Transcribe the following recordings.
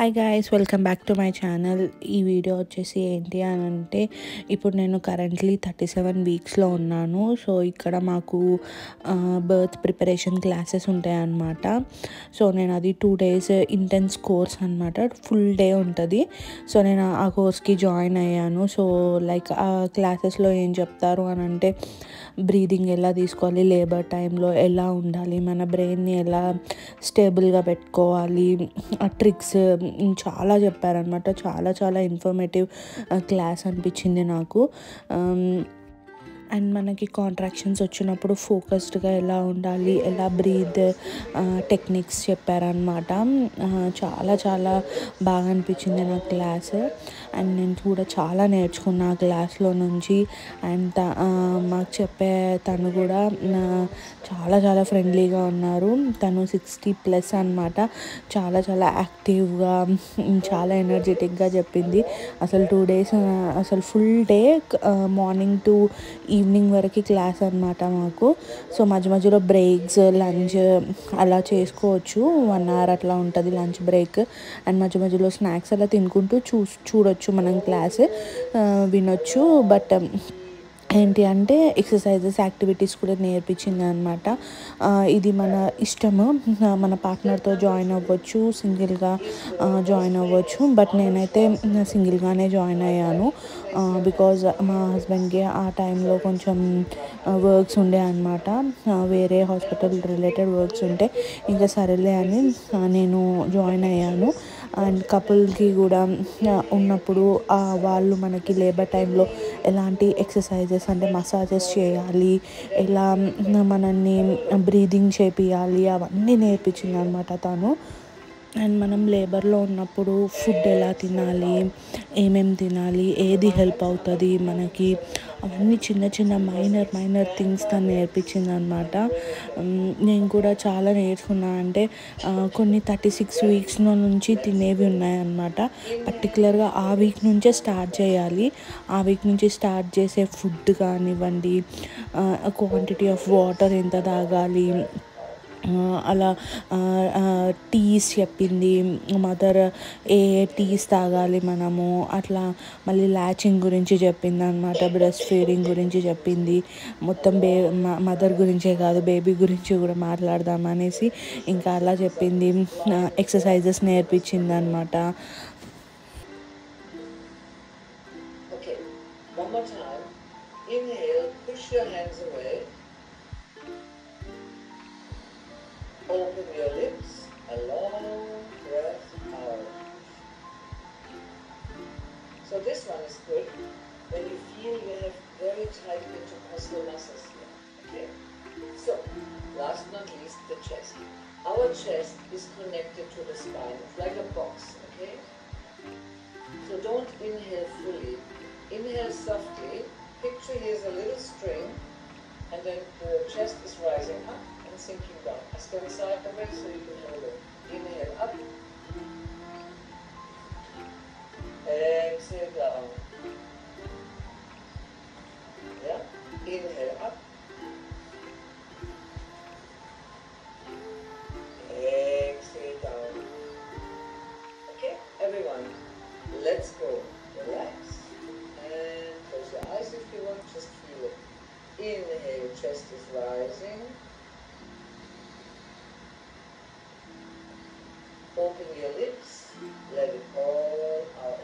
Hi guys, welcome back to my channel. ఈ video వచ్చేసి ఏంటి అని అంటే, ఇప్పుడు నేను కరెంట్లీ 37 వీక్స్లో ఉన్నాను. సో ఇక్కడ మాకు బర్త్ ప్రిపరేషన్ క్లాసెస్ ఉంటాయన్నమాట. సో నేను అది 2 days ఇంటెన్స్ కోర్స్ అనమాట, ఫుల్ డే ఉంటుంది. సో నేను ఆ కోర్స్కి జాయిన్ అయ్యాను. సో లైక్ ఆ క్లాసెస్లో ఏం చెప్తారు అని అంటే, బ్రీదింగ్ ఎలా తీసుకోవాలి, లేబర్ టైంలో ఎలా ఉండాలి, మన బ్రెయిన్ని ఎలా స్టేబుల్గా పెట్టుకోవాలి, ఆ ట్రిక్స్ చాలా చెప్పారనమాట. చాలా చాలా ఇన్ఫర్మేటివ్ క్లాస్ అనిపించింది నాకు. అండ్ మనకి కాంట్రాక్షన్స్ వచ్చినప్పుడు ఫోకస్డ్గా ఎలా ఉండాలి, ఎలా బ్రీత్ టెక్నిక్స్ చెప్పారనమాట. చాలా చాలా బాగా అనిపించింది నా క్లాస్. అండ్ నేను కూడా చాలా నేర్చుకున్నా ఆ క్లాస్లో నుంచి. అండ్ మాకు చెప్పే తను కూడా చాలా చాలా ఫ్రెండ్లీగా ఉన్నారు. తను 60+ అనమాట. చాలా చాలా యాక్టివ్గా, చాలా ఎనర్జెటిక్గా చెప్పింది. అసలు 2 days అసలు full day morning to evening వరకు క్లాస్ అనమాట మాకు. సో మధ్య మధ్యలో బ్రేక్స్, లంచ్ అలా చేసుకోవచ్చు. 1 hour అట్లా ఉంటుంది లంచ్ బ్రేక్. అండ్ మధ్య మధ్యలో స్నాక్స్ అలా తినుకుంటూ చూడొచ్చు మనం క్లాస్, వినొచ్చు. బట్ ఏంటి అంటే ఎక్సర్సైజెస్, యాక్టివిటీస్ కూడా నేర్పించింది అనమాట. ఇది మన ఇష్టము, మన పార్ట్నర్తో జాయిన్ అవ్వచ్చు, సింగిల్గా జాయిన్ అవ్వచ్చు. బట్ నేనైతే సింగిల్గానే జాయిన్ అయ్యాను. బికాజ్ మా హస్బెండ్కి ఆ టైంలో కొంచెం వర్క్స్ ఉండే అనమాట, వేరే హాస్పిటల్ రిలేటెడ్ వర్క్స్ ఉంటే ఇంకా సరేలే అని నేను జాయిన్ అయ్యాను. అండ్ కపుల్కి కూడా ఉన్నప్పుడు వాళ్ళు మనకి లేబర్ టైంలో ఎలాంటి ఎక్సర్సైజెస్ అంటే మసాజెస్ చేయాలి, ఎలా మనల్ని బ్రీదింగ్ చేపియాలి, అవన్నీ నేర్పించింది అనమాట తను. అండ్ మనం లేబర్లో ఉన్నప్పుడు ఫుడ్ ఎలా తినాలి, ఏమేమి తినాలి, ఏది హెల్ప్ అవుతుంది మనకి, అవన్నీ చిన్న చిన్న మైనర్ థింగ్స్ తను నేర్పించింది అనమాట. నేను కూడా చాలా నేర్చుకున్నా. అంటే కొన్ని 36 weeks నుంచి తినేవి ఉన్నాయన్నమాట. పర్టికులర్గా ఆ వీక్ నుంచే స్టార్ట్ చేయాలి. ఆ వీక్ నుంచి స్టార్ట్ చేసే ఫుడ్ కానివ్వండి, క్వాంటిటీ ఆఫ్ వాటర్ ఎంత తాగాలి, అలా టీస్ చెప్పింది మదర్, ఏ టీస్ తాగాలి మనము, అట్లా మళ్ళీ లాచింగ్ గురించి చెప్పింది అనమాట, బ్రెస్ట్ ఫీడింగ్ గురించి చెప్పింది. మొత్తం మదర్ గురించే కాదు, బేబీ గురించి కూడా మాట్లాడదాం అనేసి ఇంకా అలా చెప్పింది. ఎక్సర్సైజెస్ నేర్పించింది అనమాట. Open your lips, a long breath out. So this one is good when you feel you have very tight intercostal muscles here. Okay? So, last but not least, the chest. Our chest is connected to the spine. It's like a box, okay? So don't inhale fully. Inhale softly. Picture here's a little string, and then the chest is rising up and sinking down. Stand sideways so you can hold it. Inhale up. Exhale down. Yeah? Inhale up. Exhale down. Okay, everyone, let's go. Relax and close your eyes if you want. Just feel it. Inhale, chest is rising. Open your lips, let it all out.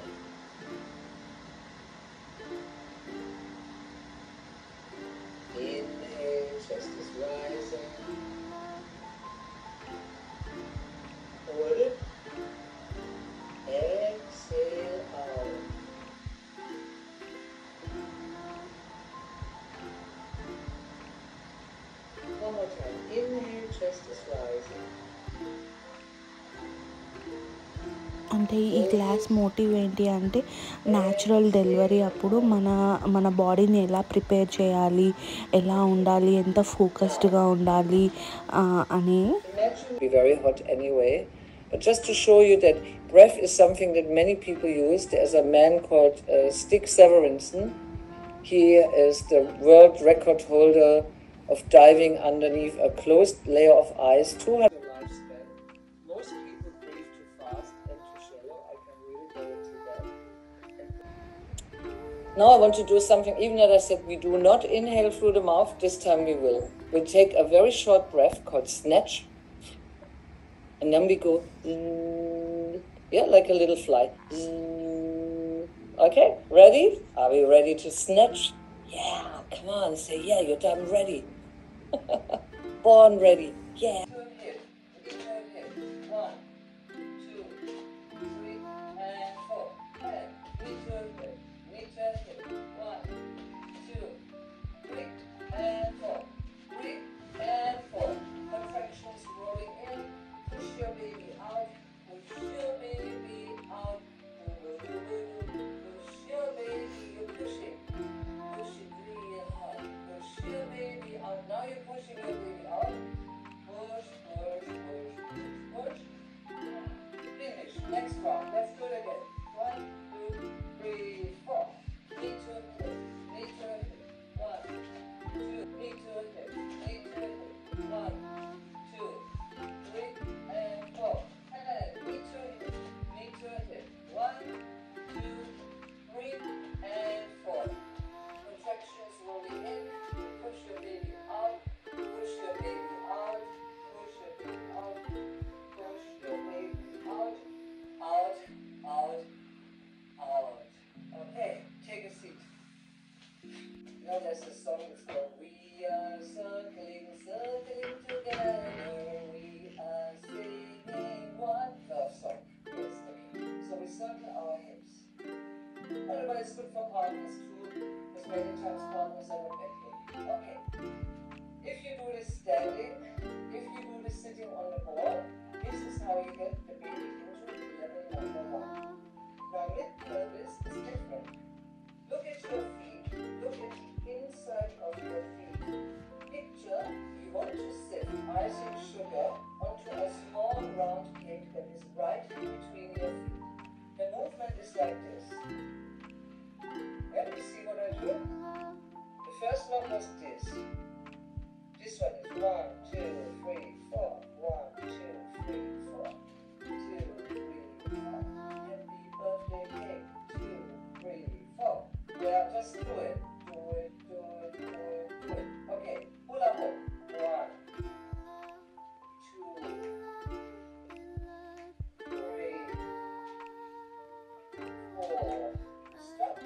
Inhale, chest is rising. Hold it. Exhale out. One more time. Inhale, chest is rising. అంటే ఈ class motive ఏంటి అంటే, natural delivery అప్పుడు మన బాడీని ఎలా prepare చేయాలి, ఎలా ఉండాలి, ఎంత ఫోకస్డ్గా ఉండాలి అని. Be very hot anyway, but just to show you that breath is something that many people use. There's a man called Stig Severinsen. He is the world record holder of diving underneath a closed layer of ice 200 lifespan. Most people breathe too fast and too shallow. Now I want to do something, even as I said we do not inhale through the mouth, this time we will. We'll take a very short breath called snatch. And then we go, yeah, like a little fly. Okay, ready? Are we ready to snatch? Yeah, come on, say yeah, I'm ready. Born ready, yeah. There's a song that's called We Are Circling, Circling Together, we are singing one love song. Yes, okay. So we circle our hips. But it's good for partners too, because many times partners have a backache. Okay. If you do this standing, if you do this sitting on the ball, this is how you get the baby into level number 1. Now mid-pelvis is different. Look at your feet. Look at the inside of your feet. Picture you want to sip icing sugar onto a small round cake that is right in between your feet. The movement is like this. Yeah, you see what I do? The first one was this. This one is 1, 2, 3, 4. 1, 2, 3, 4. 2, 3, 4. Happy birthday cake. 2, 3, 4. Yeah, just do it. Do it, do it, do it, do it. Okay, hula hoop. 1, 2, 3, 4. Stop.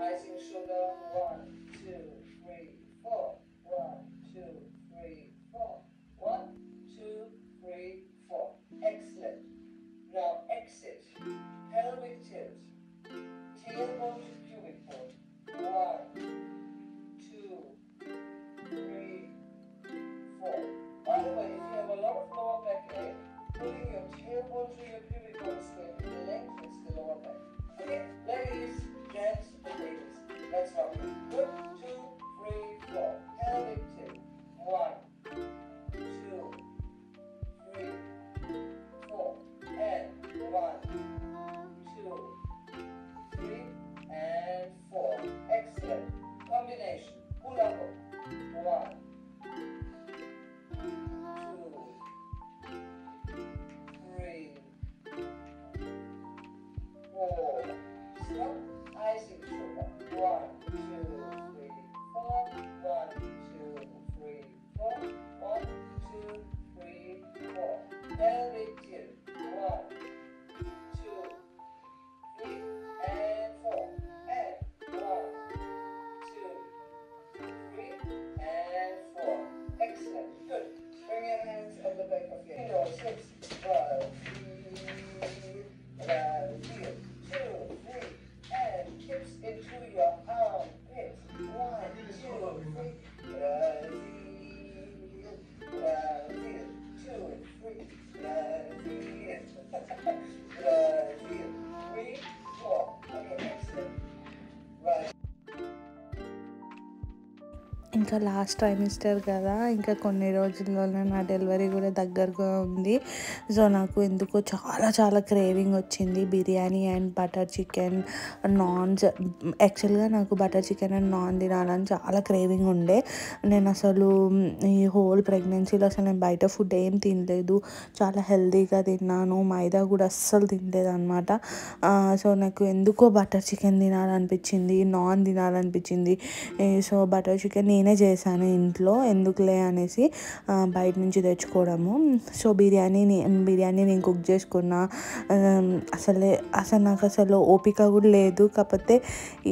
Icing sugar. 1, 2, 3, 4. 1, 2, 3, 4. 1, 2, 3, 4. Excellent. Now exit. Pelvic tilt. Tailbone to pubic bone. 1, 2, 3, 4. By the way, if you have a lot of lower back ache, putting your tailbone to your pubic bone skin lengthens the lower back. Okay, ladies, gents, and ladies, let's rock it. Good. 2, 3, 4. Pelvic tilt. 1, 2, 3, 4. And 1, 2, 3, and 4. Excellent. Combination. Hula hoop. 1, 2, 3, 4. Stop. Icing sugar. 1, 2, 3, 4. 1, 2, 3, 4. 1, 2, 3, 4. Pelvic tilt. 1, 2, 3, and 4. And 1, 2, 3, and 4. Excellent. Good. Bring your hands on the back of your head. Hips. 1, 2, 3, and hips into your armpits. 1, 2, 3, 2, 3, 3, 4. Okay, excellent. Right. ఇంకా last trimester కదా, ఇంకా కొన్ని రోజుల్లోనే నా delivery కూడా దగ్గరగా ఉంది. So నాకు ఎందుకో చాలా చాలా క్రేవింగ్ వచ్చింది biryani and butter chicken, naans. యాక్చువల్గా నాకు బటర్ చికెన్ అండ్ నాన్ తినాలని చాలా క్రేవింగ్ ఉండే. నేను అసలు ఈ హోల్ ప్రెగ్నెన్సీలో అసలు నేను బయట ఫుడ్ ఏం తినలేదు, చాలా హెల్తీగా తిన్నాను, మైదా కూడా అస్సలు తినలేదు అనమాట. సో నాకు ఎందుకో బటర్ చికెన్ తినాలనిపించింది, నాన్ తినాలనిపించింది. సో బటర్ చికెన్ నేనే చేశాను ఇంట్లో, ఎందుకులే అనేసి బయట నుంచి తెచ్చుకోవడము. సో బిర్యానీ నేను కుక్ చేసుకున్నా. అసలు నాకు అసలు ఓపిక కూడా లేదు. కాకపోతే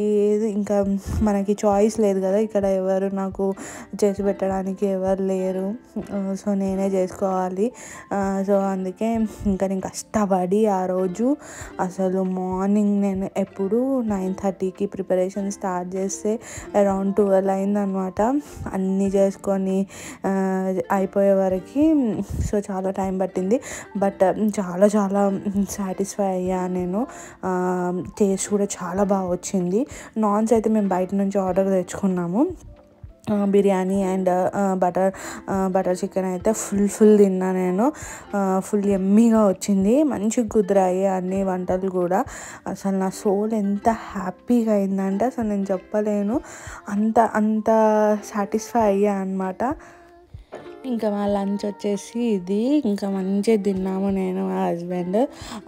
ఏది ఇంకా మనకి చాయిస్ లేదు కదా, ఇక్కడ ఎవరు నాకు చేసి పెట్టడానికి ఎవరు లేరు. సో నేనే చేసుకోవాలి. సో అందుకే ఇంకా నేను కష్టపడి ఆ రోజు అసలు మార్నింగ్ నేను ఎప్పుడు 9:30కి ప్రిపరేషన్ స్టార్ట్ చేస్తే అరౌండ్ 12 అయిందనమాట. అన్నీ చేసుకొని అయిపోయే వరకు. సో చాలా టైం పట్టింది, బట్ చాలా చాలా సాటిస్ఫై అయ్యా నేను. టేస్ట్ కూడా చాలా బాగా వచ్చింది. నాన్స్ అయితే మేము బయట నుంచి ఆర్డర్ తెచ్చుకున్నాము. బిర్యానీ అండ్ బటర్ చికెన్ అయితే ఫుల్ తిన్నా నేను. ఫుల్ ఎమ్మీగా వచ్చింది, మంచిగా కుదిరాయి అన్ని వంటలు కూడా. అసలు నా సోల్ ఎంత హ్యాపీగా అయిందంటే అసలు నేను చెప్పలేను, అంత సాటిస్ఫై అయ్యా అనమాట. ఇంకా మా లంచ్ వచ్చేసి ఇది. ఇంకా మంచిగా తిన్నాము నేను మా హస్బెండ్.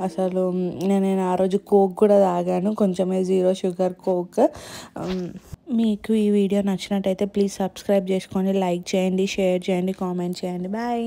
అసలు నేను ఆ రోజు కోక్ కూడా తాగాను, కొంచెమే 0 షుగర్ కోక్. మీకు ఈ వీడియో నచ్చినట్టయితే ప్లీజ్ సబ్స్క్రైబ్ చేసుకోండి, లైక్ చేయండి, షేర్ చేయండి, కామెంట్ చేయండి. బాయ్.